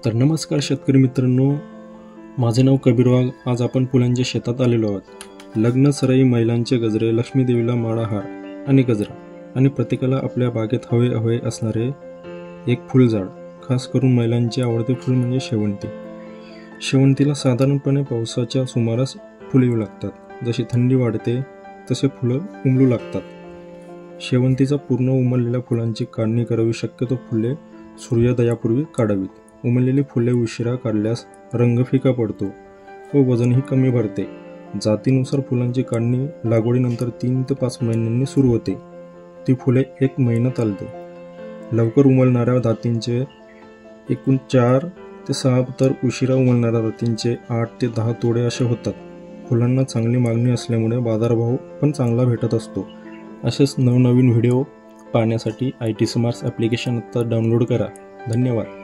तर नमस्कार शेतकरी मित्रांनो, माझे नाव कबीर वाघ। आज आपण फुलांच्या शेतात आलेलो आहोत। लग्न सराई, महिलांचे गजरे, लक्ष्मी देवीला माळा, हार आणि गजरा, आणि प्रत्येकाला आपल्या बागेत हवे असणारे एक फुलझाड। खास करून महिलांचे आवडते फूल म्हणजे शेवंती। शेवंतीला साधारणपणे पावसाच्या सुमारास फुले येऊ लागतात। जशी थंडी वाढते तसे फुलं उमलू लागतात। शेवंतीचा पूर्ण उमललेल्या फुलांची काढणी करावी। शक्यतो फुले सूर्योदयापूर्वी काढावीत। उमललेली फुले उशिरा काढल्यास रंग फिका पडतो व वजनही कमी भरते। जातीनुसार फुलांची काढणी लागवडीनंतर 3 ते 5 महिन्यांनी सुरू होते। ती फुले 1 महिना चालते। लवकर उमलणाऱ्या जातींचे एकूण 4 ते 6, तर उशिरा उमलणाऱ्या जातींचे 8 ते 10 तोडे असे होतात। फुलांना चांगली मागणी असल्यामुळे बाजारभाव पण चांगला भेटत असतो। असेच नवनवीन व्हिडिओ पाहण्यासाठी IT स्मार्ट्स ॲप्लिकेशन आता डाउनलोड करा। धन्यवाद।